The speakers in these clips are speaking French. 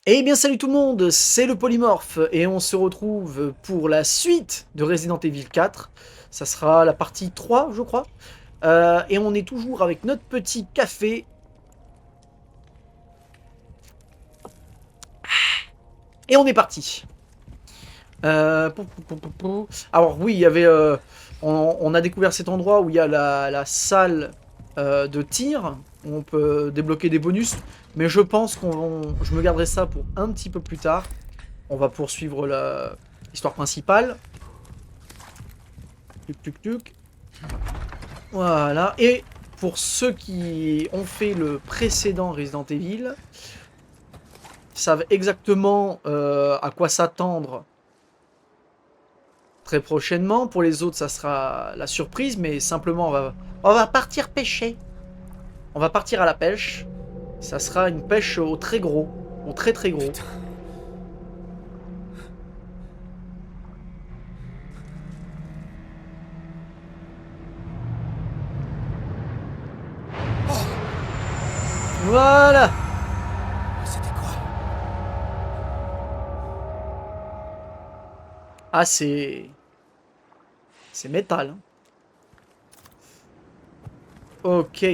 Eh bien salut tout le monde, c'est le Polymorphe et on se retrouve pour la suite de Resident Evil 4. Ça sera la partie 3 je crois. Et on est toujours avec notre petit café. Et on est parti. Alors oui, il y avait, on a découvert cet endroit où il y a la salle de tir. Où on peut débloquer des bonus. Mais je pense je me garderai ça pour un petit peu plus tard. On va poursuivre l'histoire principale. Tuc, tuc, tuc. Voilà. Et pour ceux qui ont fait le précédent Resident Evil, savent exactement à quoi s'attendre très prochainement. Pour les autres, ça sera la surprise, mais simplement on va partir pêcher. On va partir à la pêche. Ça sera une pêche au très gros, au très très gros. Putain. Voilà. C'était quoi? Ah, c'est métal, hein. Ok.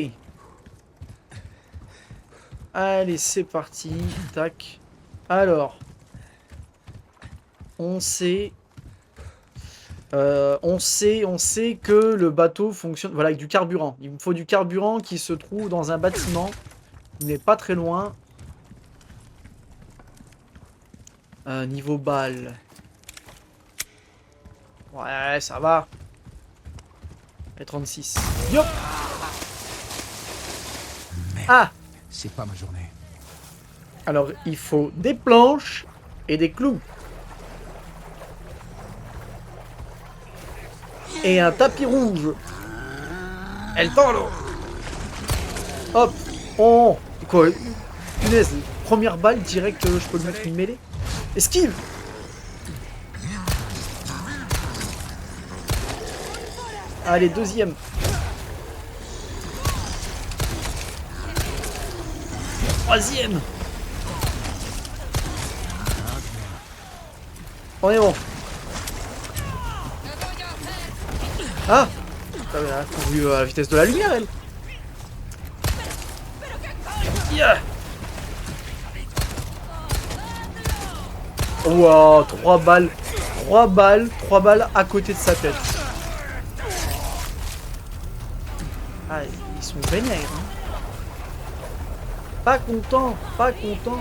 Allez, c'est parti. Tac. Alors, on sait on sait que le bateau fonctionne voilà, avec du carburant. Il me faut du carburant qui se trouve dans un bâtiment qui n'est pas très loin. Niveau balle. Ouais, ça va. Et 36. Yop. Ah. C'est pas ma journée. Alors, il faut des planches et des clous. Et un tapis rouge. El Toro. Hop. Oh. Quoi? Punaise. Première balle, direct, je peux le mettre une mêlée. Esquive. Allez, deuxième. Troisième. On est bon. Ah. Elle a couru à la vitesse de la lumière, elle. Yeah. Wow, 3 balles. 3 balles. 3 balles à côté de sa tête. Ah, ils sont vénères, hein. Pas content, pas content.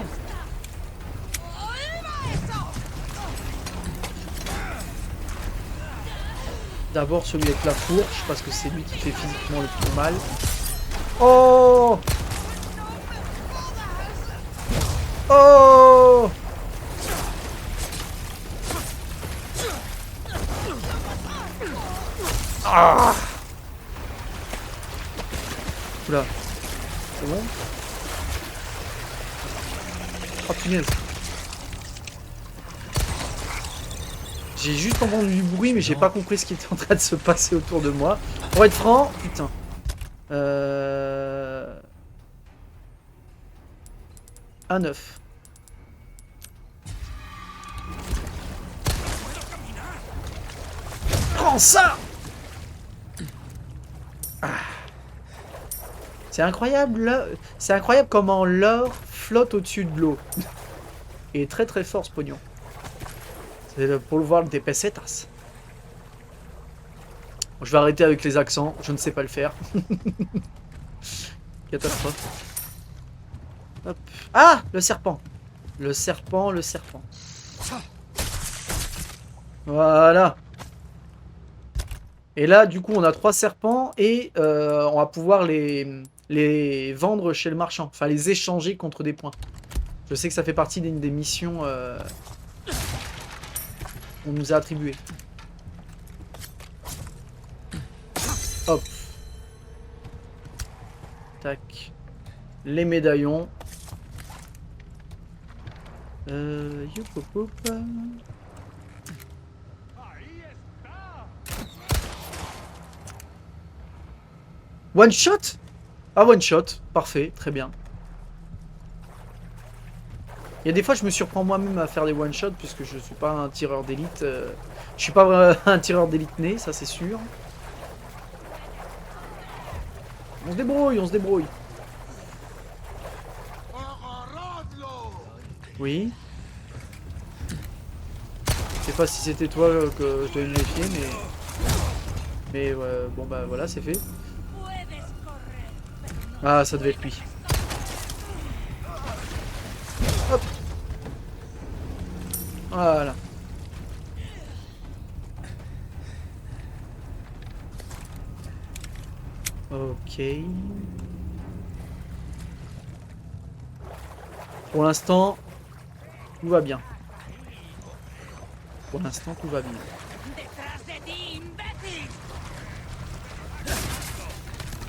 D'abord celui avec la fourche, parce que c'est lui qui fait physiquement le plus mal. Oh. Oh. Ah. Oula. C'est bon? Oh punaise. J'ai juste entendu du bruit, mais j'ai pas compris ce qui était en train de se passer autour de moi. Pour être franc, putain. Un 9. Prends ça. Ah. C'est incroyable, c'est incroyable comment l'or flotte au-dessus de l'eau. Et très très fort ce pognon. C'est pour le voir des pesetas. Je vais arrêter avec les accents, je ne sais pas le faire. Catastrophe. Hop. Ah, le serpent. Le serpent, le serpent. Voilà. Et là, du coup, on a 3 serpents et on va pouvoir les vendre chez le marchand. Enfin, les échanger contre des points. Je sais que ça fait partie d'une des missions qu'on nous a attribuées. Hop. Tac. Les médaillons. Youp, hop, hop. One shot? Ah, one shot. Parfait, très bien. Il y a des fois, je me surprends moi-même à faire des one-shots, puisque je suis pas un tireur d'élite. Je suis pas un tireur d'élite né, ça c'est sûr. On se débrouille, on se débrouille. Oui. Je sais pas si c'était toi que je devais me méfier, mais... Mais bon bah voilà, c'est fait. Ah, ça devait être lui. Hop. Voilà. Ok. Pour l'instant, tout va bien. Pour l'instant, tout va bien.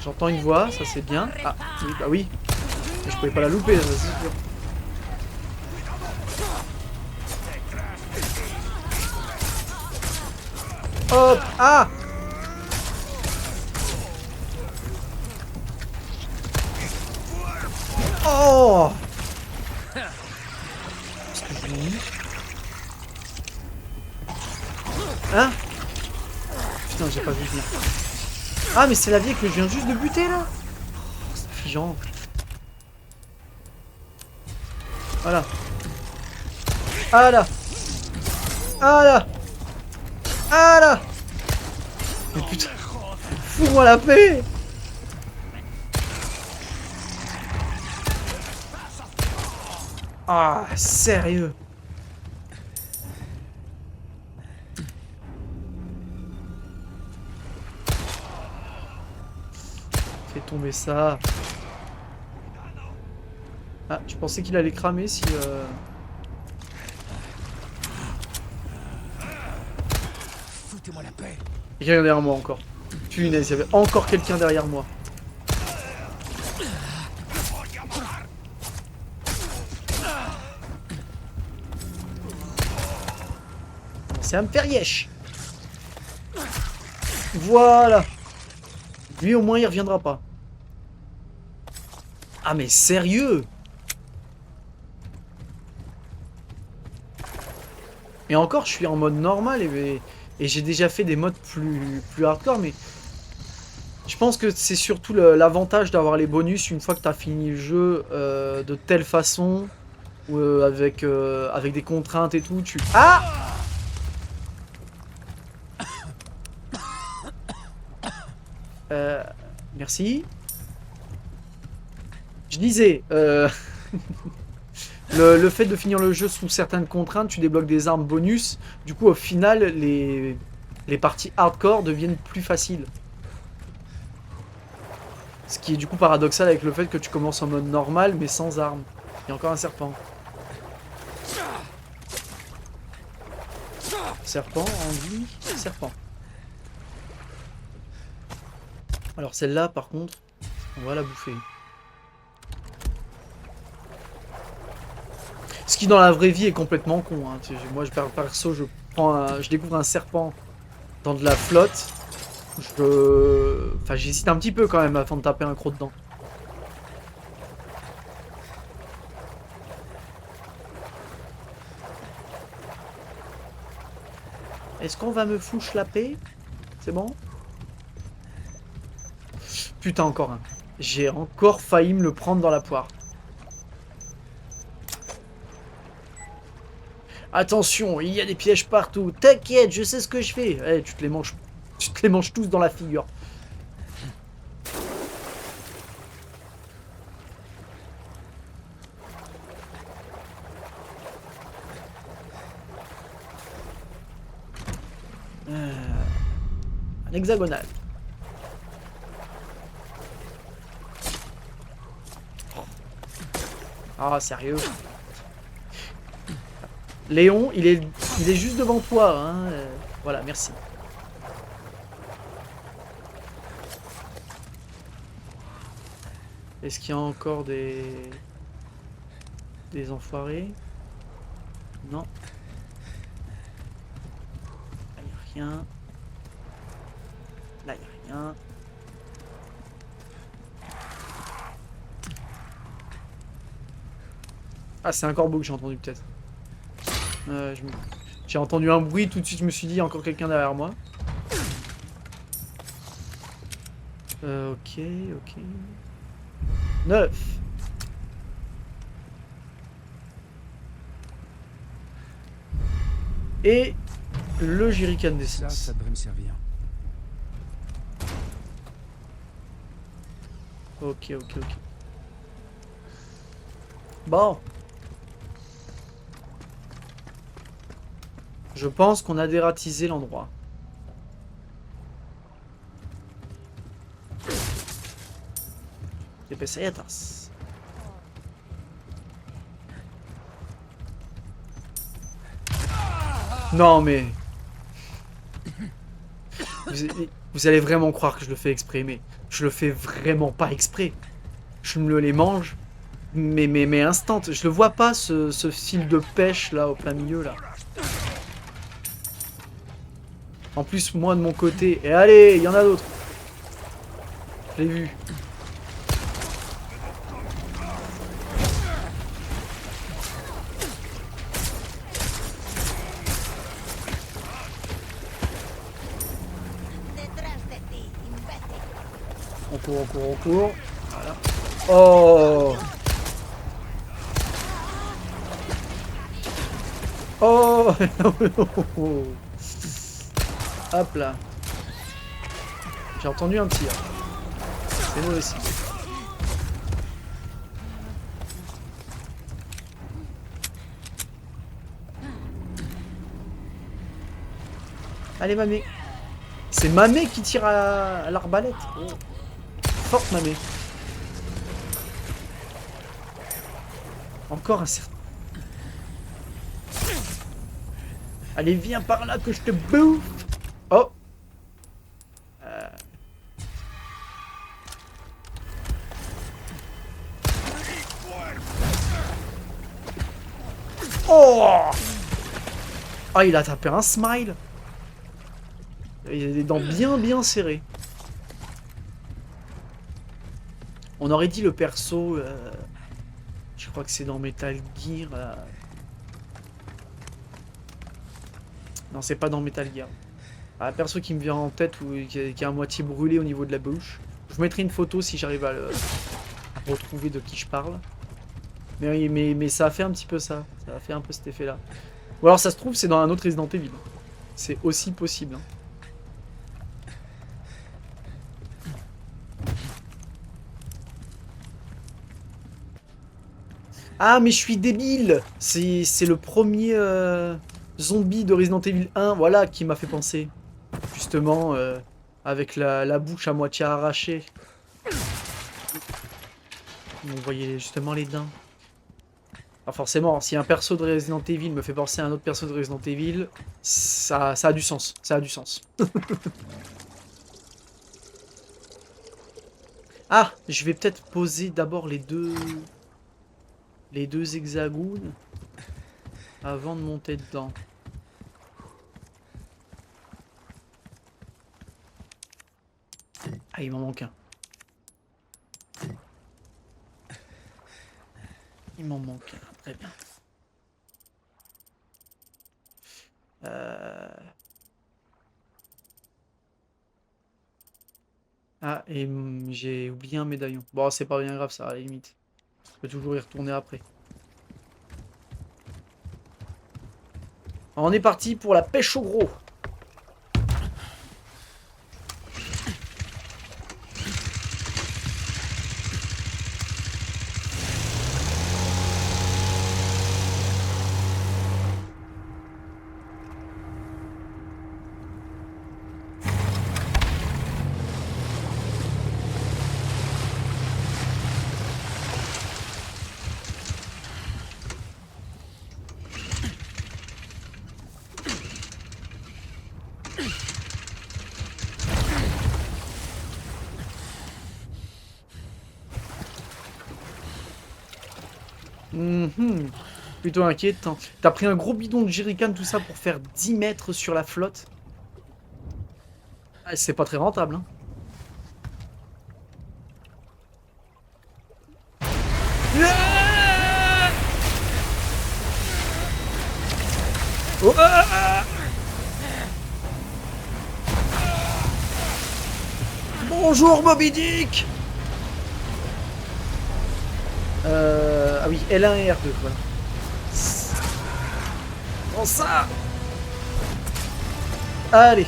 J'entends une voix, ça c'est bien. Ah, oui, bah oui. Mais je pouvais pas la louper, ça c'est sûr. Hop! Ah! Oh! Hein? Putain, j'ai pas vu venir. Ah, mais c'est la vieille que je viens juste de buter là? Oh, c'est affligeant. Voilà. Ah là! Ah là! Ah là! Mais putain! Fous-moi la paix! Ah, sérieux? Fais tomber ça. Ah, je pensais qu'il allait cramer si... Foutez-moi la paix. Il y a quelqu'un derrière moi encore. Punaise, il y avait encore quelqu'un derrière moi. C'est à me faire yesh. Voilà. Lui au moins il reviendra pas. Ah mais sérieux? Et encore je suis en mode normal et j'ai déjà fait des modes plus hardcore, mais je pense que c'est surtout l'avantage d'avoir les bonus une fois que tu as fini le jeu de telle façon ou avec des contraintes et tout. Ah! Merci. Je disais, le fait de finir le jeu sous certaines contraintes, tu débloques des armes bonus. Du coup, au final, les parties hardcore deviennent plus faciles. Ce qui est du coup paradoxal avec le fait que tu commences en mode normal, mais sans armes. Il y a encore un serpent. Serpent, envie, serpent. Alors celle-là, par contre, on va la bouffer. Ce qui dans la vraie vie est complètement con. Hein. Moi, perso, je découvre un serpent dans de la flotte. Enfin, j'hésite un petit peu quand même avant de taper un croc dedans. Est-ce qu'on va me fouche la paix? C'est bon? Putain, encore un. J'ai encore failli me le prendre dans la poire. Attention, il y a des pièges partout. T'inquiète, je sais ce que je fais. Eh, tu te les manges tous dans la figure. Un hexagonal. Ah, sérieux. Léon, il est juste devant toi. Hein. Voilà, merci. Est-ce qu'il y a encore des enfoirés? Non. Là, il n'y a rien. Là, il n'y a rien. Ah, c'est un corbeau que j'ai entendu peut-être. J'ai entendu un bruit, tout de suite je me suis dit, il y a encore quelqu'un derrière moi. Ok, ok. 9. Et le jerrycan Ça d'essence. devrait me servir. Ok, ok, ok. Bon. Je pense qu'on a dératisé l'endroit. Pesetas. Non mais... Vous allez vraiment croire que je le fais exprès, mais je le fais vraiment pas exprès. Je me les mange, mais instant. Je le vois pas, ce fil de pêche là, au plein milieu là. En plus, moi de mon côté... Et allez, il y en a d'autres. Je l'ai vu. On court, on court, on court. Voilà. Oh! Oh! Hop là. J'ai entendu un tir. C'est moi aussi. Allez, Mamé. C'est Mamé qui tire à l'arbalète. Oh. Forte, Mamé. Encore un certain. Allez, viens par là que je te bouffe. Oh. Oh. Ah, il a tapé un smile. Il a des dents bien serrées. On aurait dit le perso... je crois que c'est dans Metal Gear. Non, c'est pas dans Metal Gear. Un perso qui me vient en tête ou qui est à moitié brûlé au niveau de la bouche. Je vous mettrai une photo si j'arrive à retrouver de qui je parle. Mais ça a fait un petit peu ça. Ça a fait un peu cet effet-là. Ou alors ça se trouve, c'est dans un autre Resident Evil. C'est aussi possible. Hein. Ah, mais je suis débile! C'est le premier zombie de Resident Evil 1, voilà, qui m'a fait penser. Justement, avec la bouche à moitié arrachée. Vous voyez justement les dents. Alors forcément, si un perso de Resident Evil me fait penser à un autre perso de Resident Evil, ça a du sens. Ça a du sens. Ah, je vais peut-être poser d'abord les deux hexagones avant de monter dedans. Ah, il m'en manque un. Il m'en manque un, très bien. Ah, et j'ai oublié un médaillon. Bon, c'est pas bien grave, ça, à la limite. Je peux toujours y retourner après. On est parti pour la pêche au gros. Plutôt inquiétant. T'as pris un gros bidon de jerrycan, tout ça, pour faire 10 mètres sur la flotte. Ah, c'est pas très rentable, hein. Oh, bonjour Moby Dick. Ah oui, L1 et R2, voilà. Prends ça. Allez.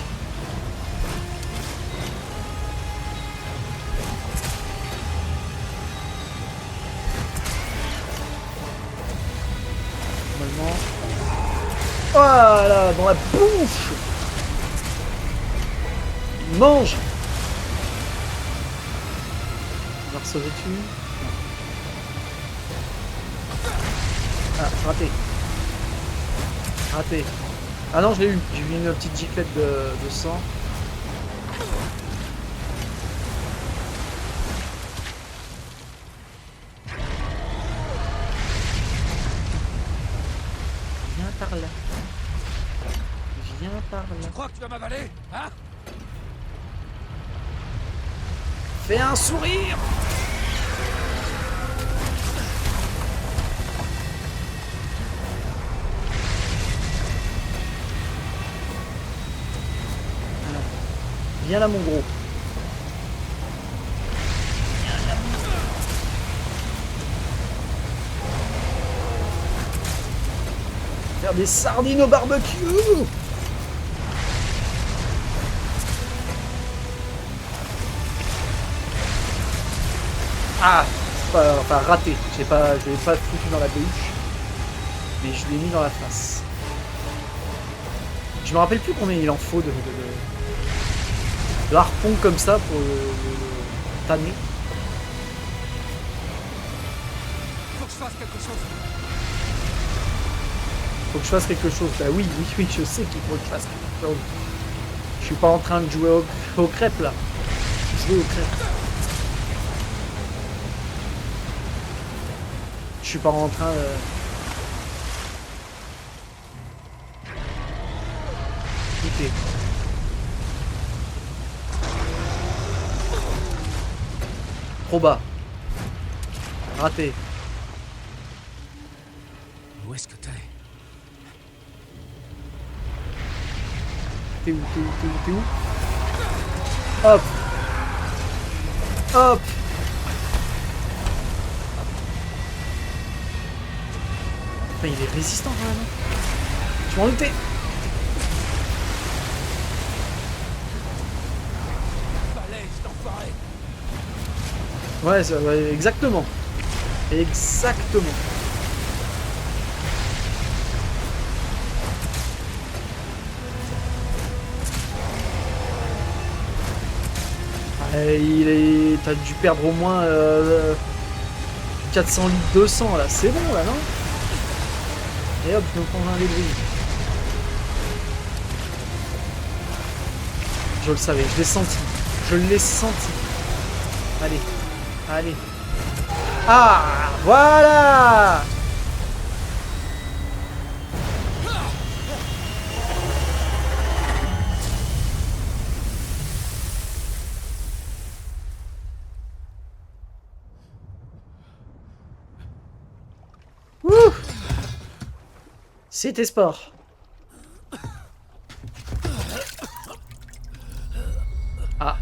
Normalement. Voilà, dans la bouche. Mange. On va sauver dessus. Ah, raté. Raté. Ah non, je l'ai eu. J'ai eu une petite giflette de sang. Viens par là. Viens par là. Tu crois que tu vas m'avaler, hein? Fais un sourire. Viens là mon gros. Faire des sardines au barbecue. Ah, enfin raté. Je l'ai pas foutu dans la bouche, mais je l'ai mis dans la face. Je me rappelle plus combien il en faut de harpons comme ça pour le tanner. Faut que je fasse quelque chose. Faut que je fasse quelque chose. Bah oui, je sais qu'il faut que je fasse quelque chose. Je suis pas en train de jouer aux crêpes là. Jouer aux crêpes. Je suis pas en train de... Écoutez. Trop bas. Raté. Où est-ce que t'es? T'es où? Hop. Hop. Putain, il est résistant quand même. Je m'en doutais. Balèze d'enfoiré. Ouais, exactement. Exactement. T'as dû perdre au moins 400 litres de sang là. C'est bon là, non? Et hop, je me prends un débris. Je le savais, je l'ai senti. Je l'ai senti. Allez. Allez. Ah, voilà. Ouh. C'était sport. Ah.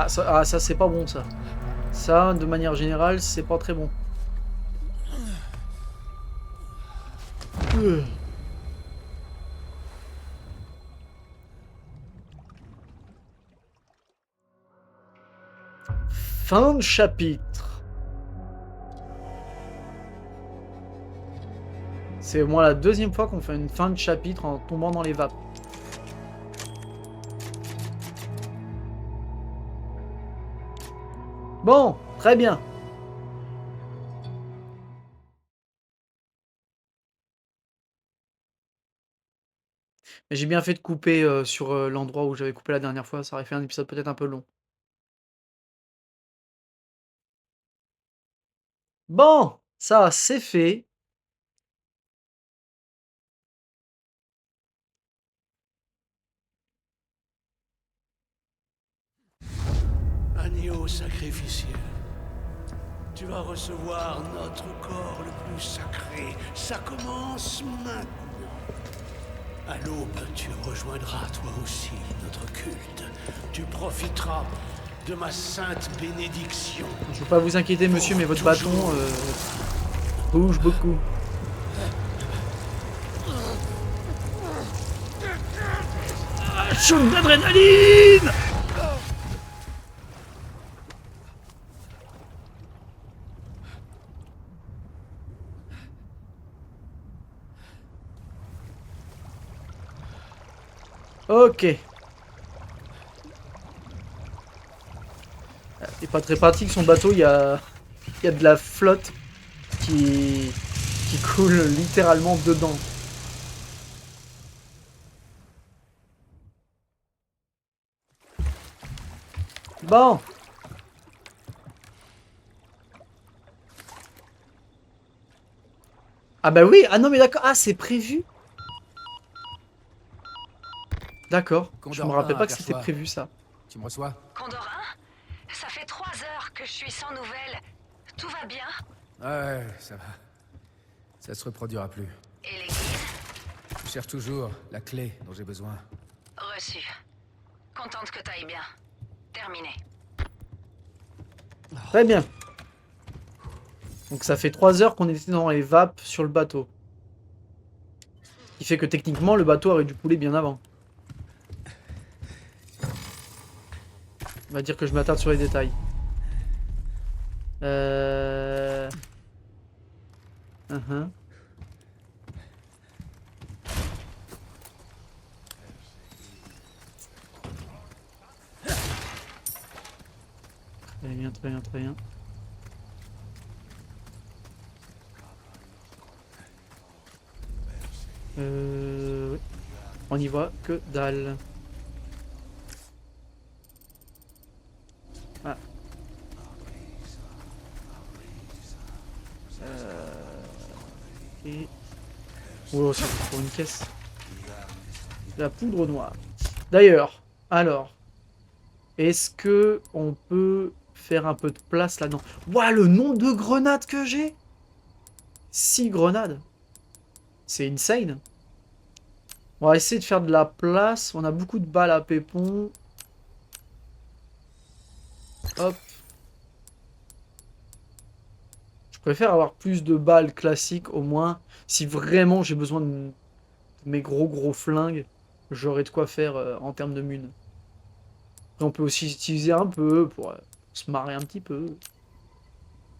Ça c'est pas bon ça. Ça, de manière générale, c'est pas très bon. Fin de chapitre. C'est au moins la deuxième fois qu'on fait une fin de chapitre en tombant dans les vapes. Bon, très bien. J'ai bien fait de couper sur l'endroit où j'avais coupé la dernière fois, ça aurait fait un épisode peut-être un peu long. Bon, ça c'est fait. Agneau sacrificiel, tu vas recevoir notre corps le plus sacré. Ça commence maintenant. À l'aube, tu rejoindras toi aussi notre culte. Tu profiteras de ma sainte bénédiction. Je ne veux pas vous inquiéter, monsieur, mais votre bâton bouge beaucoup. Ah, shoot d'adrénaline! Ok. Il est pas très pratique son bateau, il y a de la flotte qui coule littéralement dedans. Bon. Ah bah oui, ah non mais d'accord, ah c'est prévu. D'accord, je me rappelle pas que c'était prévu ça. Tu me reçois? Condor 1, ça fait 3 heures que je suis sans nouvelles. Tout va bien? Ouais, ça va. Ça se reproduira plus. Et les guides? Je cherche toujours la clé dont j'ai besoin. Reçu. Contente que t'ailles bien. Terminé. Très bien. Donc ça fait 3 heures qu'on était dans les vapes sur le bateau. Ce qui fait que techniquement le bateau aurait dû couler bien avant. On va dire que je m'attarde sur les détails. Très bien, très bien, très bien. Oui. On y voit que dalle. Ah. Et... Oh, c'est pour une caisse. La poudre noire. D'ailleurs, alors, est-ce que on peut faire un peu de place là-dedans? Ouah, le nombre de grenades que j'ai! 6 grenades. C'est insane. On va essayer de faire de la place. On a beaucoup de balles à pépon. Hop. Je préfère avoir plus de balles classiques au moins. Si vraiment j'ai besoin de mes gros flingues, j'aurai de quoi faire en termes de mun. Après, on peut aussi utiliser un peu pour se marrer un petit peu.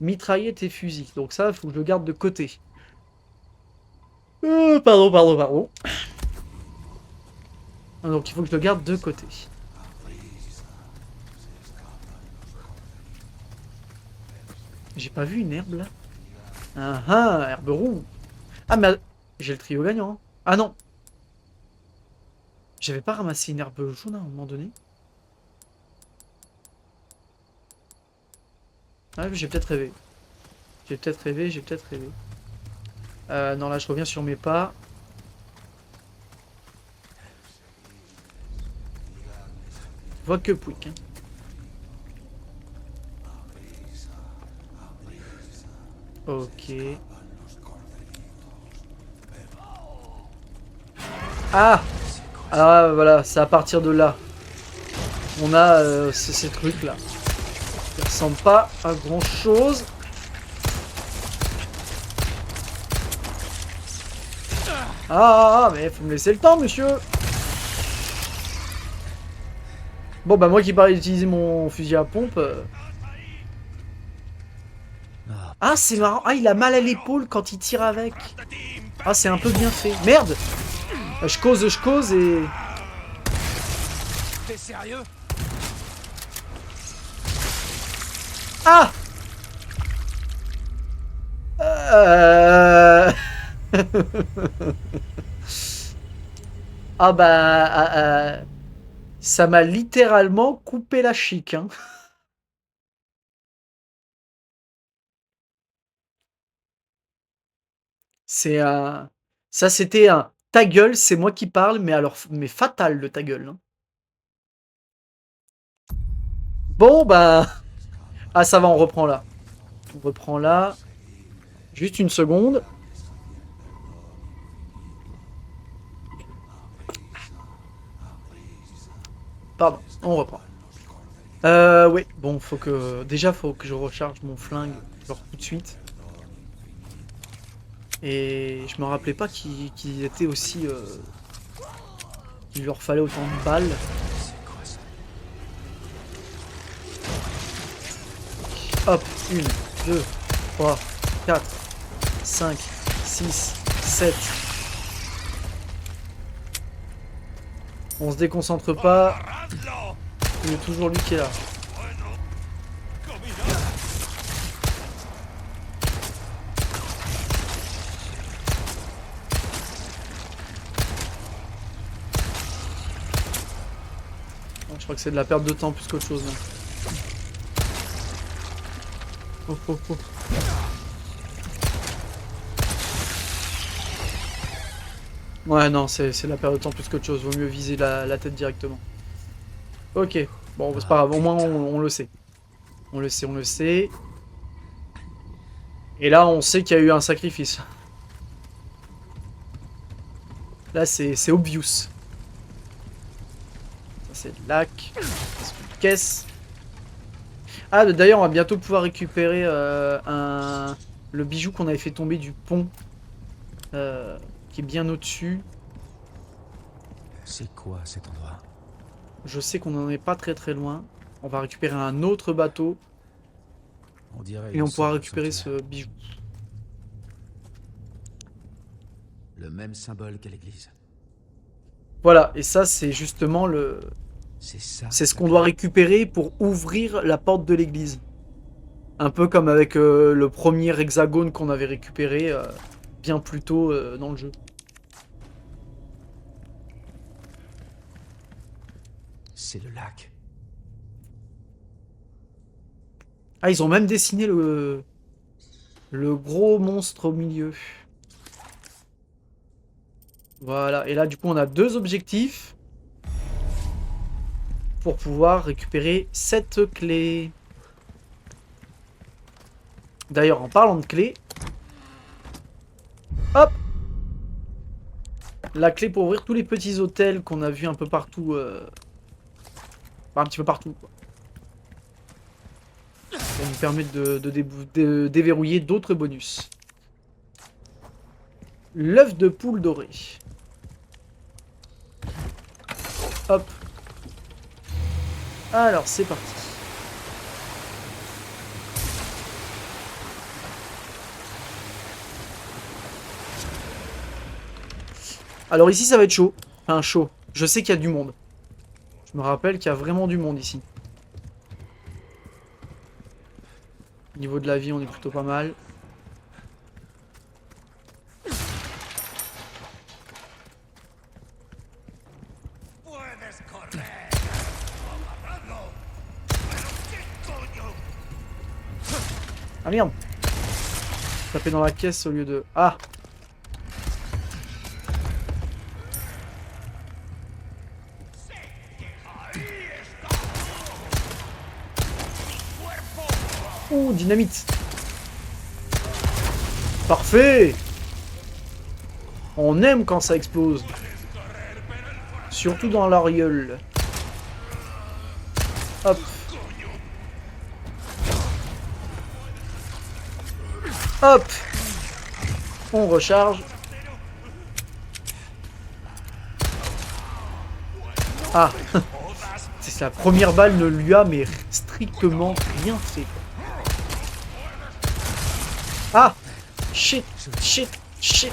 Mitraillette et fusil. Donc ça, il faut que je le garde de côté. Pardon. Donc il faut que je le garde de côté. J'ai pas vu une herbe là. Ah ah, herbe rouge. Ah mais j'ai le trio gagnant. Ah non. J'avais pas ramassé une herbe jaune à un moment donné. Ah j'ai peut-être rêvé. J'ai peut-être rêvé. Non là je reviens sur mes pas. Je vois que Pouic. Hein. Ok. Ah! Alors voilà, c'est à partir de là. On a ces trucs là. Qui ressemblent pas à grand chose. Mais faut me laisser le temps, monsieur. Bon, bah moi qui parlais d'utiliser mon fusil à pompe. Ah, c'est marrant. Ah, il a mal à l'épaule quand il tire avec. Ah, c'est un peu bien fait. Merde. Je cause et... T'es sérieux? Ah Ah bah... ça m'a littéralement coupé la chic, hein. C'est un... Ça, c'était un... Ta gueule, c'est moi qui parle, mais alors... Mais fatal, le ta gueule. Hein. Bon, bah... Ah, ça va, on reprend là. On reprend là. Juste une seconde. Pardon, on reprend. Oui, bon, faut que je recharge mon flingue, genre tout de suite. Et je me rappelais pas qu'il était aussi... qu'il leur fallait autant de balles. Hop, 1, 2, 3, 4, 5, 6, 7. On se déconcentre pas. Il y a toujours lui qui est là. Bon, je crois que c'est de la perte de temps plus qu'autre chose. Là. Oh, oh, oh. Ouais, non, c'est la perte de temps plus qu'autre chose. Vaut mieux viser la tête directement. Ok. Bon, c'est pas grave. Au moins, on le sait. On le sait. Et là, on sait qu'il y a eu un sacrifice. Là, c'est obvious. Ça, c'est le lac. Ça, c'est une caisse. Ah, d'ailleurs, on va bientôt pouvoir récupérer le bijou qu'on avait fait tomber du pont. Qui est bien au-dessus. C'est quoi cet endroit? Je sais qu'on n'en est pas très loin. On va récupérer un autre bateau. On dirait Et on une pourra sorte de récupérer sanctuaire. ce bijou. Le même symbole qu'à l'église. Voilà, et ça, c'est justement le... C'est ça. C'est ce qu'on doit récupérer pour ouvrir la porte de l'église. Un peu comme avec le premier hexagone qu'on avait récupéré bien plus tôt dans le jeu. C'est le lac. Ah, ils ont même dessiné le gros monstre au milieu. Voilà, et là du coup on a 2 objectifs pour pouvoir récupérer cette clé. D'ailleurs, en parlant de clé, hop, la clé pour ouvrir tous les petits hôtels qu'on a vus un peu partout, enfin, un petit peu partout, quoi. Ça nous permet de déverrouiller d'autres bonus. L'œuf de poule doré. Hop. Alors, c'est parti. Alors ici, ça va être chaud. Enfin, chaud. Je sais qu'il y a du monde. Je me rappelle qu'il y a vraiment du monde ici. Au niveau de la vie, on est plutôt pas mal. Ah merde! Taper dans la caisse au lieu de... Ah! Ouh, dynamite! Parfait! On aime quand ça explose. Surtout dans l'ariole. Hop! Hop! On recharge. Ah! C'est la première balle ne lui a mais strictement rien fait. Ah! Shit! Shit! Shit!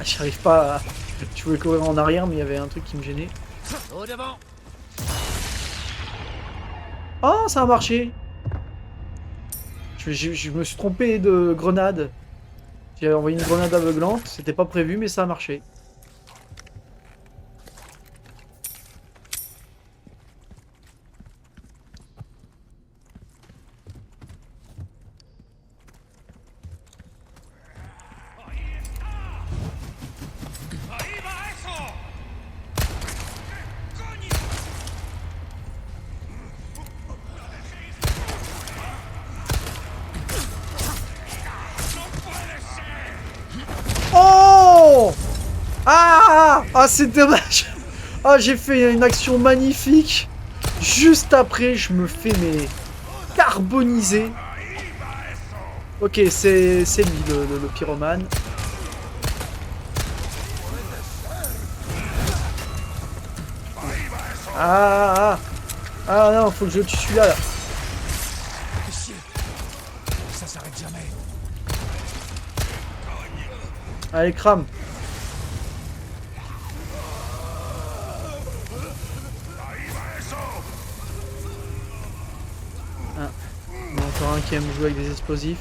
J'arrive pas à... Je voulais courir en arrière, mais il y avait un truc qui me gênait. Au devant. Oh, ça a marché! Je me suis trompé de grenade. J'ai envoyé une grenade aveuglante, c'était pas prévu, mais ça a marché. Ah! Ah, c'est dommage! Ah, j'ai fait une action magnifique. Juste après, je me fais mais carboniser. Ok, c'est lui le pyromane. Ah, ah, ah non, faut que je tue celui-là là. Ça s'arrête jamais. Allez, crame. Ah. Bon, encore un qui aime jouer avec des explosifs.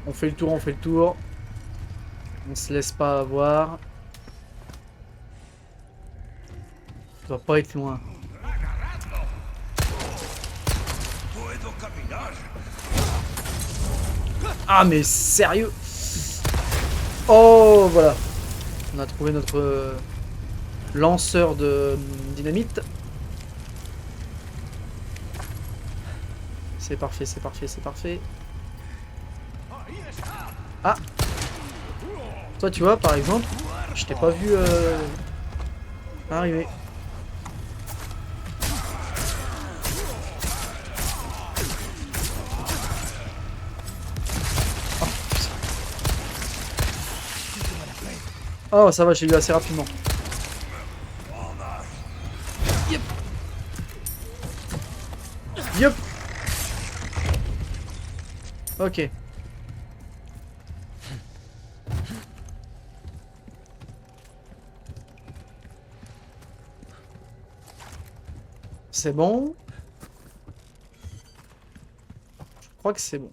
On fait le tour, on fait le tour. On se laisse pas avoir. Ça doit pas être loin. Ah mais sérieux? Oh voilà. On a trouvé notre lanceur de dynamite. C'est parfait, c'est parfait, c'est parfait. Ah! Toi tu vois par exemple, je t'ai pas vu arriver. Oh ça va, j'ai eu assez rapidement. Yep. Yep. Ok. C'est bon. Je crois que c'est bon.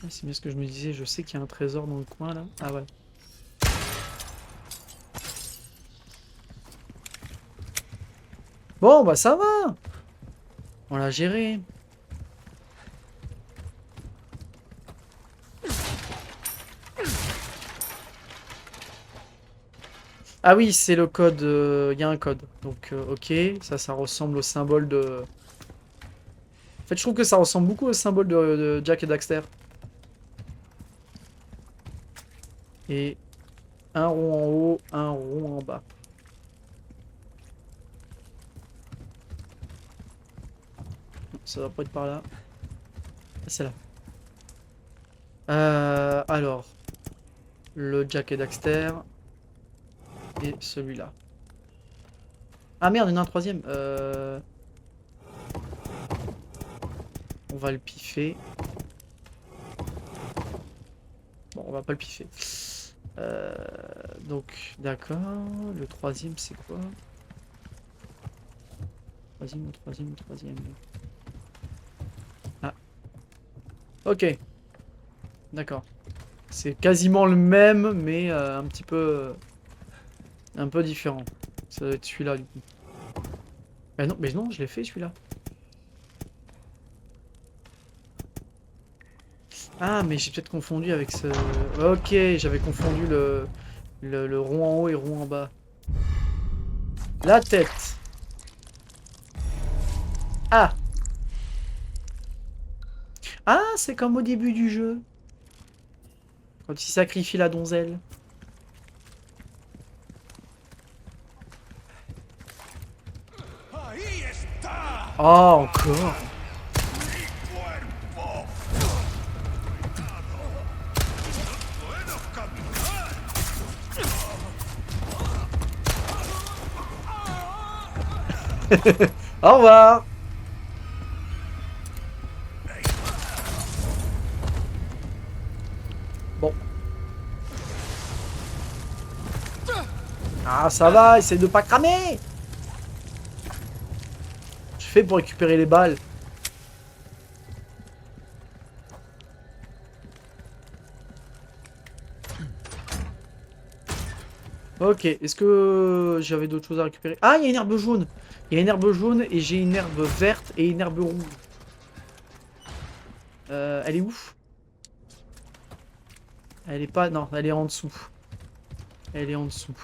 Ah, c'est bien ce que je me disais, je sais qu'il y a un trésor dans le coin là. Ah ouais. Bon bah ça va. On l'a géré. Ah oui, c'est le code. Il y a un code. Donc ok, ça ressemble au symbole de... En fait, je trouve que ça ressemble beaucoup au symbole de Jack et Daxter. Et un rond en haut, un rond en bas. Non, ça va pas être par là. Ah, c'est là. Alors, le Jack et Daxter et celui-là. Ah merde, il y en a un troisième. On va le piffer. Bon, on va pas le piffer. Donc, d'accord. Le troisième, c'est quoi? Troisième, troisième, troisième. Ah. Ok. D'accord. C'est quasiment le même, mais un petit peu... un peu différent. Ça doit être celui-là, du coup. Mais non, je l'ai fait, celui-là. Ah, mais j'ai peut-être confondu avec ce... Ok, j'avais confondu le rond en haut et rond en bas. La tête. Ah. Ah, c'est comme au début du jeu. Quand il sacrifie la donzelle. Oh, encore. Au revoir. Bon. Ah, ça va, essaye de pas cramer. Je fais pour récupérer les balles. Ok, est-ce que j'avais d'autres choses à récupérer? Ah, il y a une herbe jaune. Il y a une herbe jaune et j'ai une herbe verte et une herbe rouge. Elle est où? Elle est pas... Non, elle est en dessous. Elle est en dessous.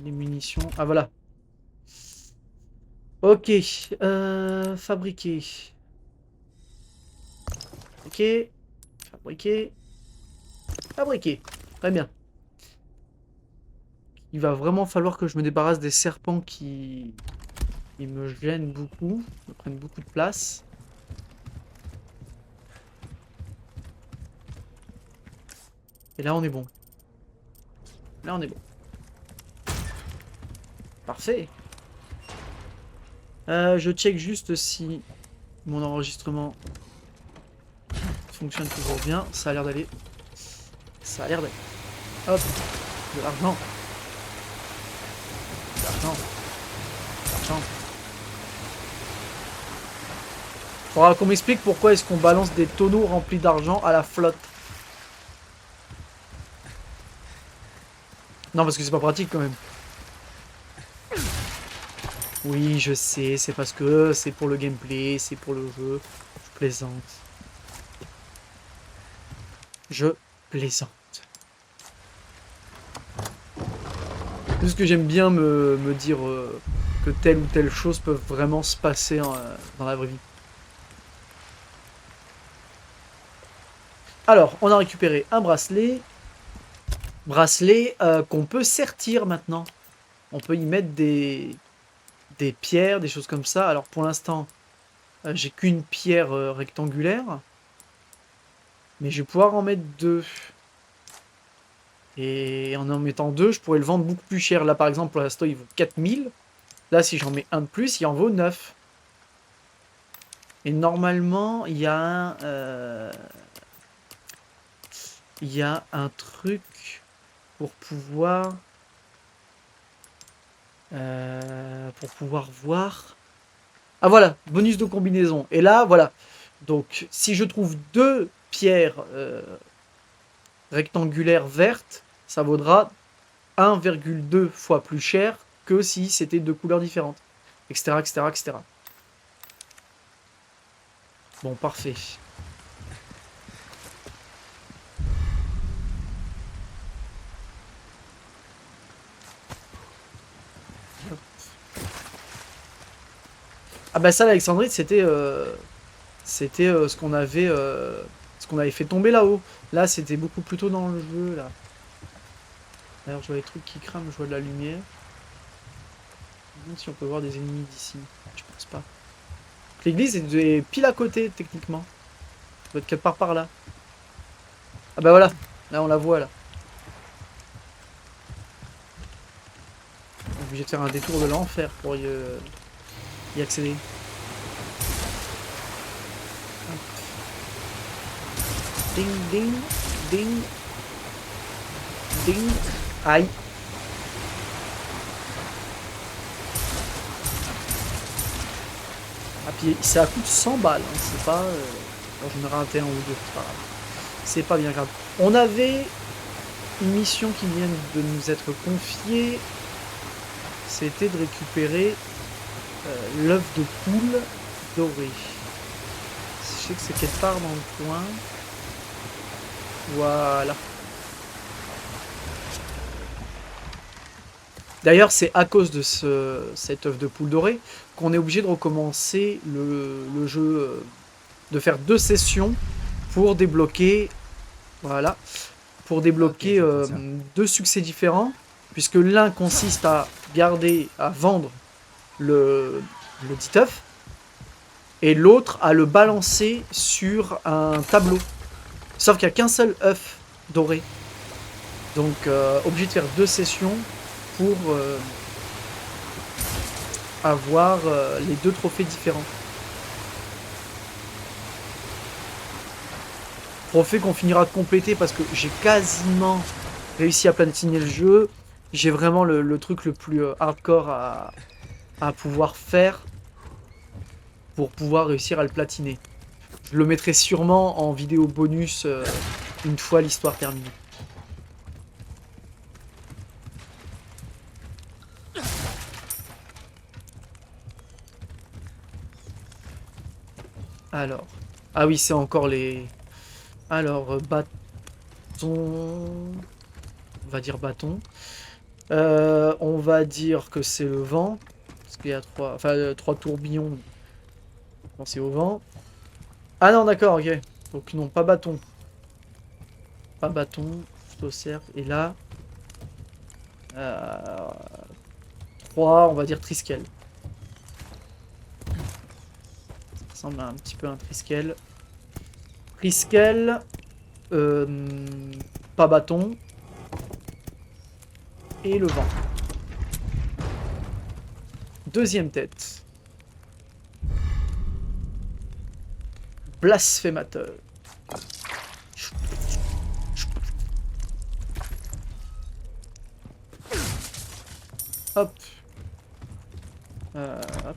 les munitions. Ah voilà. Ok. Fabriquer. Fabriquer. Fabriquer. Fabriquer. Très bien. Il va vraiment falloir que je me débarrasse des serpents qui me gênent beaucoup, me prennent beaucoup de place. Et là, on est bon. Là, on est bon. Parfait. Je check juste si mon enregistrement fonctionne toujours bien. Ça a l'air d'aller. Ça a l'air d'aller. Hop. De l'argent. De l'argent. De l'argent. Faudra qu'on m'explique pourquoi est-ce qu'on balance des tonneaux remplis d'argent à la flotte. Non, parce que c'est pas pratique quand même. Oui, je sais, c'est parce que c'est pour le gameplay, c'est pour le jeu. Je plaisante. Je plaisante. C'est juste que j'aime bien me dire que telle ou telle chose peut vraiment se passer dans la vraie vie. Alors, on a récupéré un bracelet. Bracelet qu'on peut sertir maintenant. On peut y mettre des pierres, des choses comme ça. Alors pour l'instant, j'ai qu'une pierre rectangulaire. Mais je vais pouvoir en mettre 2. Et en mettant 2, je pourrais le vendre beaucoup plus cher. Là par exemple, pour l'instant, il vaut 4000. Là, si j'en mets un de plus, il en vaut 9. Et normalement, il y a un truc pour pouvoir voir. Ah voilà, bonus de combinaison. Et là, voilà. Donc, si je trouve 2 pierres rectangulaires vertes, ça vaudra 1,2 fois plus cher que si c'était 2 couleurs différentes. Etc, etc, etc. Bon, parfait. Ah bah ça, l'Alexandrite, c'était ce qu'on avait fait tomber là-haut. Là, c'était beaucoup plus tôt dans le jeu, là. D'ailleurs, je vois des trucs qui crament, je vois de la lumière. Même si on peut voir des ennemis d'ici. Je pense pas. L'église est pile à côté, techniquement. Ça doit être quelque part par là. Ah bah voilà. Là, on la voit, là. On est obligé de faire un détour de l'enfer pour y accéder. Ding, ding, ding, ding. Aïe. Ah, puis ça coûte 100 balles. Hein. C'est pas. Bon, j'en ai raté un ou deux. C'est pas grave. C'est pas bien grave. On avait une mission qui vient de nous être confiée. C'était de récupérer l'œuf de poule doré. Je sais que c'est quelque part dans le coin. Voilà. D'ailleurs, c'est à cause de cet œuf de poule doré qu'on est obligé de recommencer le jeu, de faire 2 sessions pour débloquer, voilà, pour débloquer 2 succès différents, puisque l'un consiste à vendre le dit œuf, et l'autre à le balancer sur un tableau. Sauf qu'il n'y a qu'un seul œuf doré. Donc, obligé de faire 2 sessions pour avoir les 2 trophées différents. Trophée qu'on finira de compléter parce que j'ai quasiment réussi à platiner le jeu. J'ai vraiment le truc le plus hardcore à pouvoir faire pour pouvoir réussir à le platiner. Je le mettrai sûrement en vidéo bonus une fois l'histoire terminée. Alors. Ah oui, c'est encore les... Alors, bâton... On va dire bâton. On va dire que c'est le vent. Parce qu'il y a trois tourbillons. Non, c'est au vent. Ah non, d'accord, ok. Donc non, pas bâton. Pas bâton, juste au cercle. Et là... Euh, 3, on va dire Triskel. Ça ressemble à un petit peu à un Triskel. Triskel. Pas bâton. Et le vent. Deuxième tête. Blasphémateur. Hop. Hop.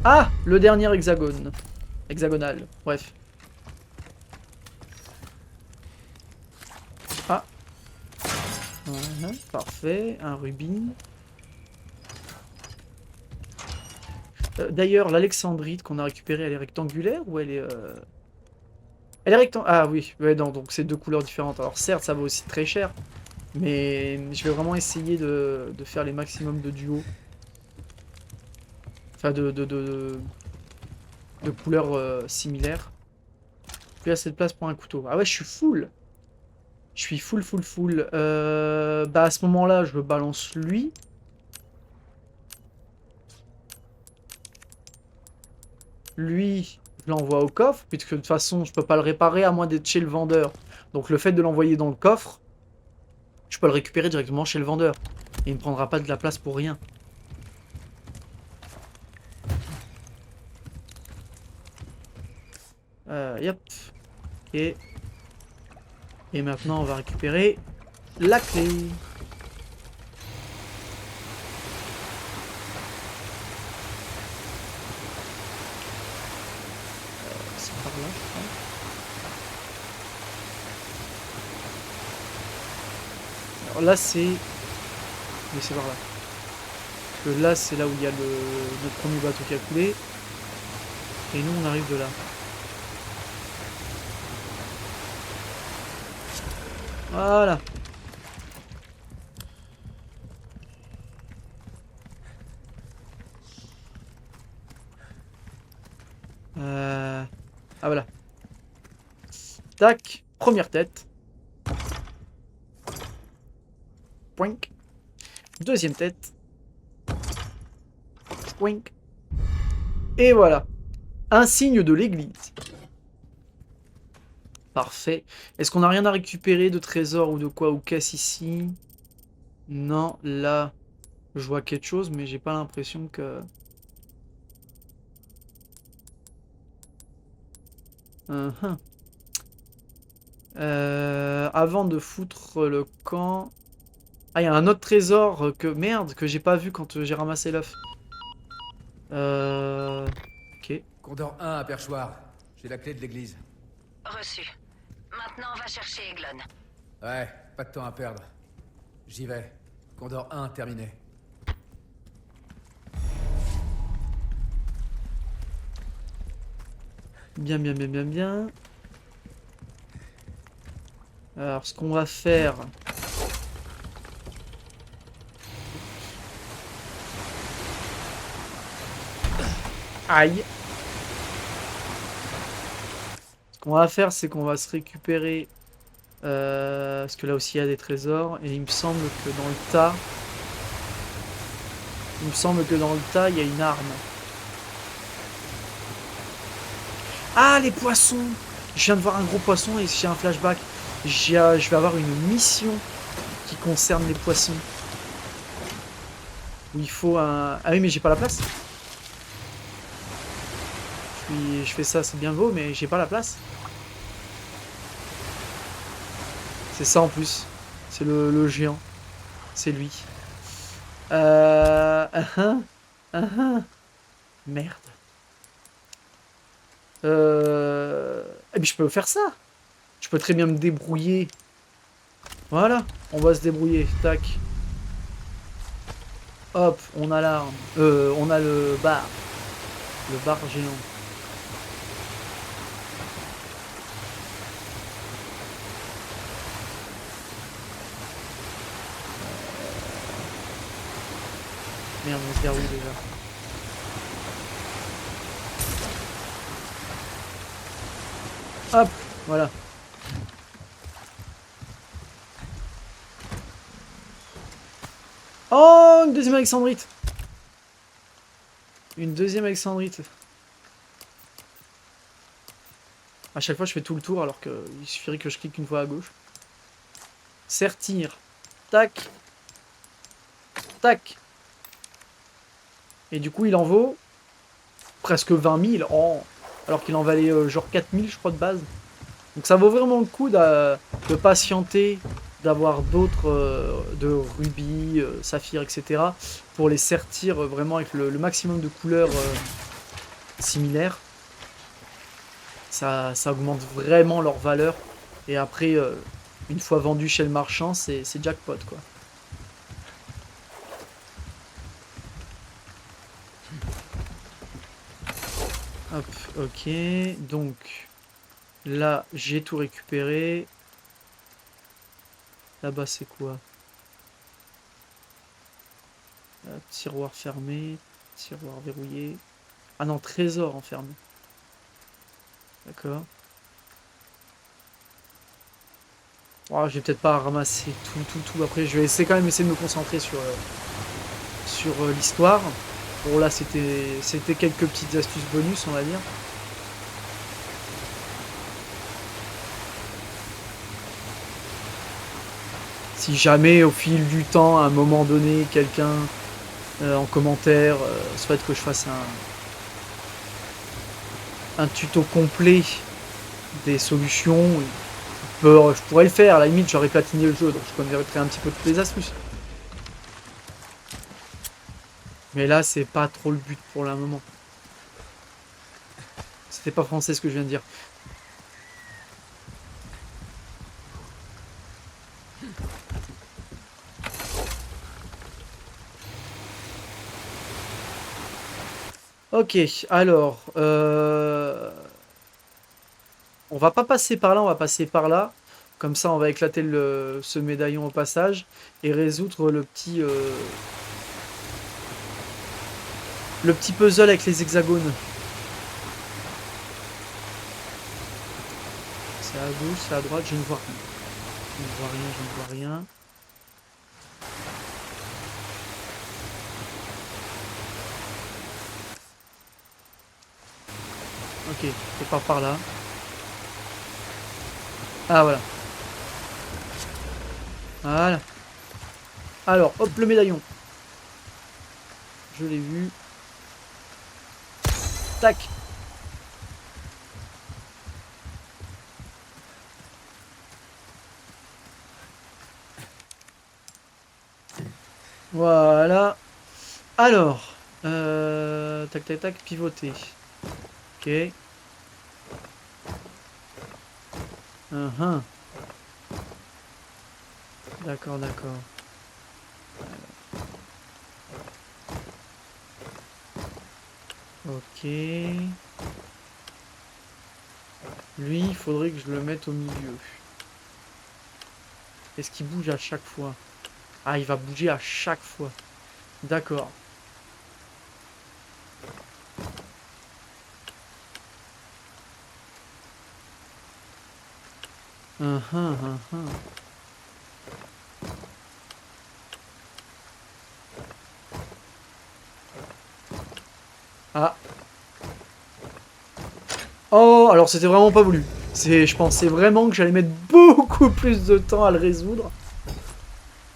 Ah, le dernier hexagone. Hexagonal, bref. Ah. Voilà, parfait. Un rubis. D'ailleurs, l'Alexandrite qu'on a récupérée, elle est rectangulaire ou elle est... Elle est rectangulaire. Ah oui, ouais, non, donc c'est deux couleurs différentes. Alors certes, ça vaut aussi très cher. Mais je vais vraiment essayer de faire les maximums de duos. Enfin, de couleurs similaires. Plus assez de place pour un couteau. Ah ouais, je suis full. Je suis full. Bah à ce moment-là, je balance lui. Lui, je l'envoie au coffre. Puisque de toute façon, je peux pas le réparer à moins d'être chez le vendeur. Donc le fait de l'envoyer dans le coffre, je peux le récupérer directement chez le vendeur. Et il ne prendra pas de la place pour rien. Yep. Ok. Et maintenant, on va récupérer la clé. C'est par là, je crois. Alors là, c'est... Mais c'est par là. Parce que là, c'est là où il y a notre premier bateau qui a coulé. Et nous, on arrive de là. Voilà. Ah voilà. Tac. Première tête. Poink. Deuxième tête. Poink. Et voilà. Un signe de l'église. Parfait. Est-ce qu'on n'a rien à récupérer de trésor ou de quoi ou caisse ici? Non, là, je vois quelque chose, mais j'ai pas l'impression que... Uh-huh. Avant de foutre le camp... Ah, il y a un autre trésor que... Merde, que j'ai pas vu quand j'ai ramassé l'œuf. Ok. Condor 1 à Perchoir. J'ai la clé de l'église. Reçu. Maintenant, on va chercher Eglon. Ouais, pas de temps à perdre. J'y vais. Condor 1 terminé. Bien. Alors, ce qu'on va faire... Aïe. Ce qu'on va faire, c'est qu'on va se récupérer... parce que là aussi, il y a des trésors. Et il me semble que dans le tas... Il me semble que dans le tas, il y a une arme. Ah, les poissons! Je viens de voir un gros poisson et j'ai un flashback. Je vais avoir une mission qui concerne les poissons. Où il faut un... Ah oui, mais j'ai pas la place. Je fais ça, c'est bien beau, mais j'ai pas la place. C'est ça en plus. C'est le géant. C'est lui. Merde. Eh bien, je peux faire ça. Je peux très bien me débrouiller. Voilà, on va se débrouiller. Tac. Hop, on a l'arme. On a le bar. Le bar géant. Merde, on se gare où déjà? Hop, voilà. Oh, une deuxième Alexandrite. Une deuxième Alexandrite. À chaque fois, je fais tout le tour alors qu'il suffirait que je clique une fois à gauche. Sertir. Tac. Tac. Et du coup, il en vaut presque 20 000. Oh. Alors qu'il en valait genre 4 000, je crois, de base. Donc ça vaut vraiment le coup de patienter, d'avoir d'autres, de rubis, saphir, etc. pour les sertir vraiment avec le maximum de couleurs similaires. Ça augmente vraiment leur valeur. Et après, une fois vendu chez le marchand, c'est jackpot, quoi. Hop, ok. Donc, là, j'ai tout récupéré. Là-bas, c'est quoi? Tiroir fermé. Tiroir verrouillé. Ah non, trésor enfermé. D'accord. Oh, je vais peut-être pas ramasser tout. Après, je vais essayer quand même essayer de me concentrer sur l'histoire. Bon, là, c'était quelques petites astuces bonus, on va dire. Si jamais, au fil du temps, à un moment donné, quelqu'un en commentaire souhaite que je fasse un tuto complet des solutions, je pourrais le faire. À la limite, j'aurais platiné le jeu, donc je connaîtrais un petit peu toutes les astuces. Mais là, c'est pas trop le but pour le moment. C'était pas français ce que je viens de dire. Ok, alors... on va pas passer par là, on va passer par là. Comme ça, on va éclater ce médaillon au passage et résoudre le petit puzzle avec les hexagones. C'est à gauche, c'est à droite, je ne vois rien. Je ne vois rien, je ne vois rien. Ok, c'est pas par là. Ah voilà. Voilà. Alors, hop, le médaillon. Je l'ai vu. Tac. Voilà. Alors, tac, tac, tac, pivoter. Ok. Uh-huh. D'accord, d'accord. Ok. Lui, il faudrait que je le mette au milieu. Est-ce qu'il bouge à chaque fois? Ah, il va bouger à chaque fois. D'accord. Ah. Oh, alors c'était vraiment pas voulu. Je pensais vraiment que j'allais mettre beaucoup plus de temps à le résoudre.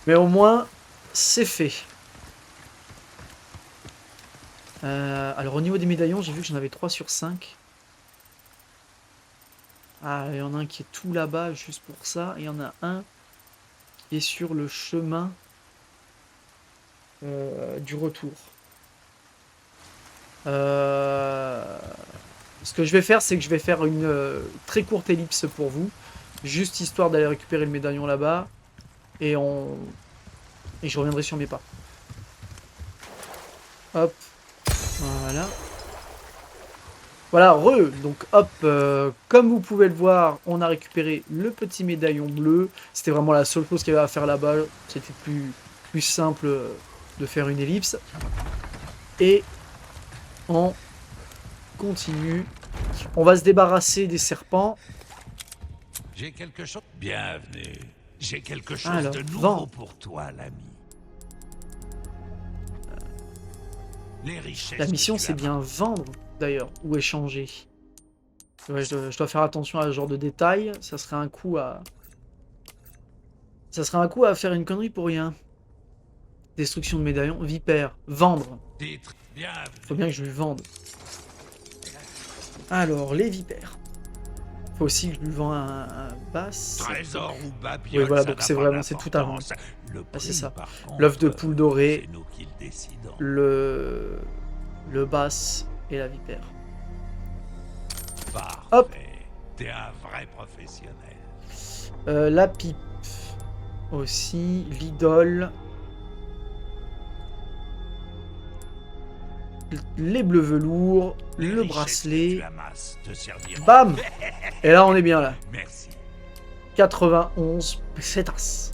Mais au moins, c'est fait. Alors au niveau des médaillons, j'ai vu que j'en avais 3 sur 5. Ah, il y en a un qui est tout là-bas, juste pour ça. Et il y en a un qui est sur le chemin du retour. Ce que je vais faire, c'est que je vais faire une très courte ellipse pour vous. Juste histoire d'aller récupérer le médaillon là-bas. Et je reviendrai sur mes pas. Hop. Voilà. Voilà, donc hop, comme vous pouvez le voir, on a récupéré le petit médaillon bleu. C'était vraiment la seule chose qu'il y avait à faire là-bas. C'était plus simple de faire une ellipse. Et on continue. On va se débarrasser des serpents. J'ai quelque chose. Bienvenue. J'ai quelque chose Alors, de nouveau vends. pour toi, l'ami. Les richesses. La que mission, tu c'est as bien vendre, d'ailleurs, ou échanger. Ouais, je dois faire attention à ce genre de détails. Ça serait un coup à... Ça serait un coup à faire une connerie pour rien. Destruction de médaillon. Vipère. Vendre. Titre. Bienvenue. Faut bien que je lui vende. Alors, les vipères. Faut aussi que je lui vende un basse. Trésor ou babiole. Oui, voilà, ça donc n'a c'est pas vraiment, c'est tout à vendre. d'importance. Le Ah, c'est prix, ça. par contre, L'œuf de poule dorée. C'est nous qui le décidons. Le basse et la vipère. Parfait. Hop. T'es un vrai professionnel. La pipe. Aussi. L'idole. Les bleus velours. Les Le richesses que bracelet. tu amasses te serviront. Bam. Et là, on est bien là. Merci. 91 pétasses.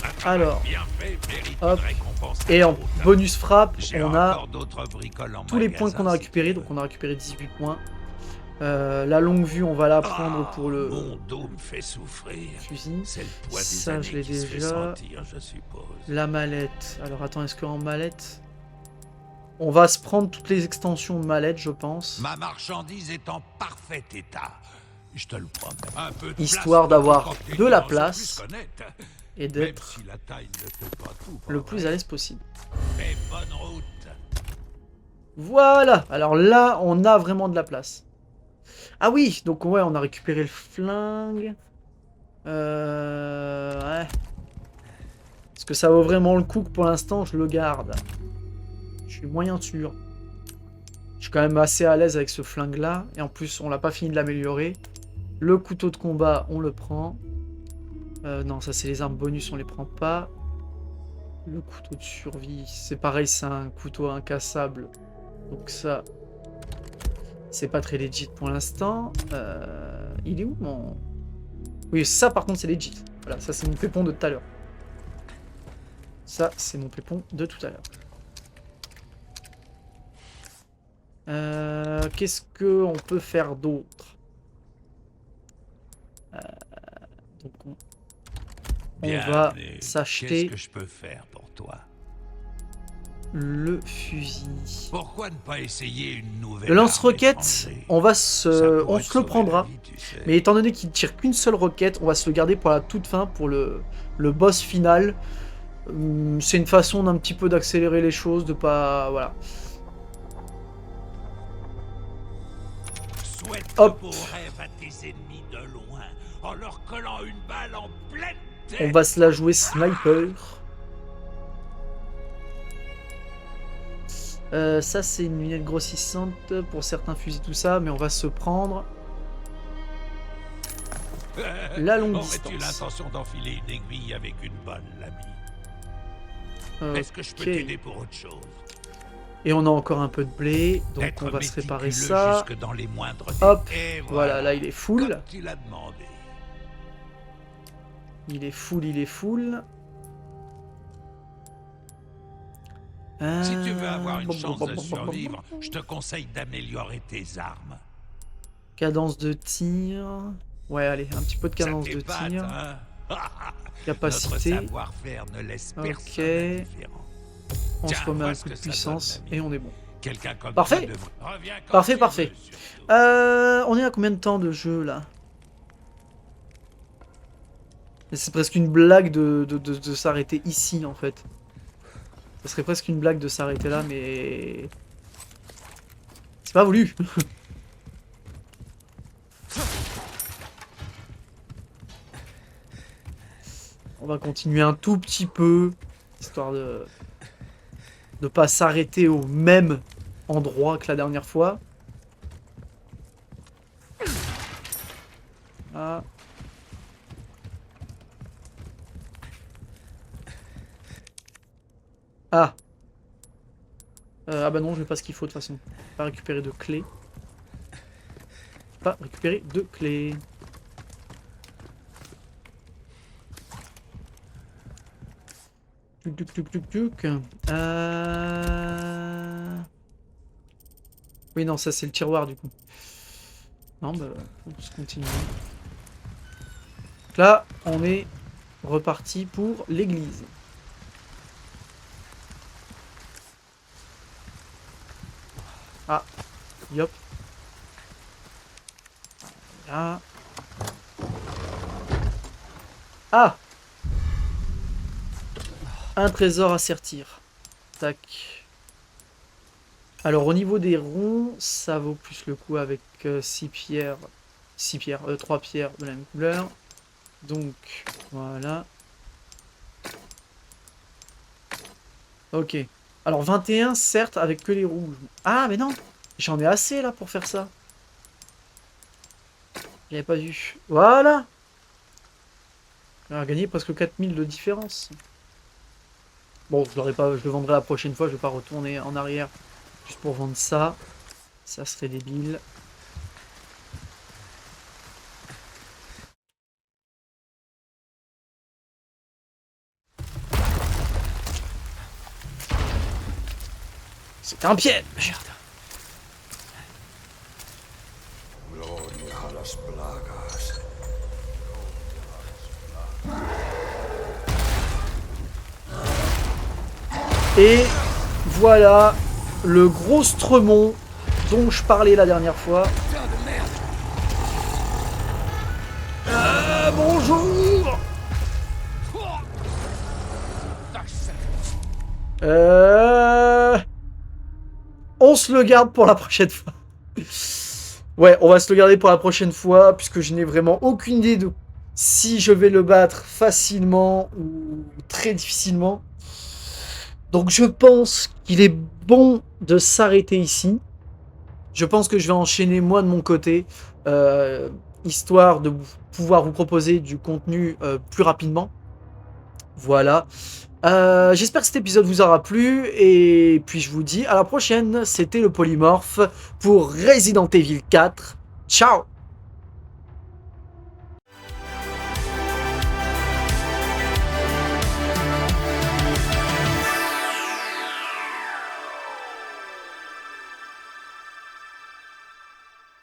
Un travail Alors, bien fait mérite hop. une récompense Et en haute. bonus frappe, J'ai on a encore d'autres bricoles en tous les points magasin, qu'on a si récupérés. tu Donc veux. on a récupéré 18 points. La longue vue, on va la prendre Ah, pour le Mon dos me fait souffrir. fusil. C'est le poids des Ça, années je l'ai qui se fait déjà. sentir, je suppose. La mallette. Alors attends, est-ce qu'en mallette... On va se prendre toutes les extensions de mallette, je pense. Ma marchandise est en parfait état. Je te le promets. Un peu de Histoire place d'avoir pour que tes de la clients se place. puissent connaître. Et Même d'être si la taille ne fait pas tout, le pas plus vrai. à l'aise possible. Mais bonne route. Voilà. Alors là, on a vraiment de la place. Ah oui, donc ouais, on a récupéré le flingue. Ouais. Est-ce que ça vaut vraiment le coup que pour l'instant je le garde? Je suis moyen sûr. Je suis quand même assez à l'aise avec ce flingue là. Et en plus, on l'a pas fini de l'améliorer. Le couteau de combat, on le prend. Non, ça c'est les armes bonus, on les prend pas. Le couteau de survie, c'est pareil, c'est un couteau incassable. Donc ça, c'est pas très legit pour l'instant. Il est où mon... Oui, ça par contre c'est legit. Voilà, ça c'est mon pépon de tout à l'heure. Ça, c'est mon pépon de tout à l'heure. Qu'est-ce qu'on peut faire d'autre? Donc on va Bienvenue. s'acheter Qu'est-ce que je peux faire pour toi? le fusil. Pourquoi ne pas essayer une nouvelle Le arme lance-roquette, étranger? on va Ça se, pourrait on te se le sauver prendra. la vie, tu sais. Mais étant donné qu'il tire qu'une seule roquette, on va se le garder pour la toute fin, pour le boss final. C'est une façon d'un petit peu d'accélérer les choses, de pas... Voilà. Souhaite Hop. de beaux rêves à tes ennemis de loin, en leur collant une balle en pleine tête. On va se la jouer sniper. Ça c'est une lunette grossissante pour certains fusils, tout ça, mais on va se prendre la longue Aurais-tu distance. l'intention d'enfiler une aiguille avec une balle, l'ami? Est-ce que je peux Ok. t'aider pour autre chose? Et on a encore un peu de blé, donc Être on va se réparer méticuleux ça. jusque dans les moindres Hop, détails. Et voilà, là il est full. Comme tu l'as demandé. Il est full, il est full. Si tu veux avoir une Bon, chance bon, de bon, bon, survivre, je te conseille d'améliorer tes armes. Cadence de tir. Ouais, allez, un petit peu de cadence Ça de t'épate, tir. hein? Notre Capacité. savoir-faire ne laisse Ok. personne indifférent. On Tiens, se remet vois un ce coup de que ça donne, puissance l'ami. et on est bon. Quelqu'un comme Parfait. toi devrait- Reviens quand Parfait, tu parfait. veux, surtout. On est à combien de temps de jeu là? C'est presque une blague de s'arrêter ici en fait. Ça serait presque une blague de s'arrêter là, mais... C'est pas voulu. On va continuer un tout petit peu, histoire de pas s'arrêter au même endroit que la dernière fois. Ah. Ah. Ah bah non, je n'ai pas ce qu'il faut de toute façon. Pas récupérer de clés. Pas récupérer de clés. Tuc, tuc, tuc, tuc, tuc. Oui, non, ça c'est le tiroir du coup. Non, bah, on se continue. Donc là, on est reparti pour l'église. Ah, yop. Là. Ah! Un trésor à sertir. Tac. Alors au niveau des ronds, ça vaut plus le coup avec 6 pierres. 3 pierres de la même couleur. Donc, voilà. Ok. Alors 21, certes, avec que les rouges. Ah, mais non! J'en ai assez là pour faire ça. J'avais pas vu. Voilà! On a gagné presque 4000 de différence. Bon, je l'aurais pas, je le vendrai la prochaine fois, je vais pas retourner en arrière juste pour vendre ça. Ça serait débile. C'était un piège! Merde. Et voilà le gros Stremon dont je parlais la dernière fois. Bonjour. On se le garde pour la prochaine fois. Ouais, on va se le garder pour la prochaine fois, puisque je n'ai vraiment aucune idée de si je vais le battre facilement ou très difficilement. Donc je pense qu'il est bon de s'arrêter ici. Je pense que je vais enchaîner moi de mon côté, histoire de pouvoir vous proposer du contenu plus rapidement. Voilà. J'espère que cet épisode vous aura plu, et puis je vous dis à la prochaine. C'était le Polymorphe pour Resident Evil 4. Ciao!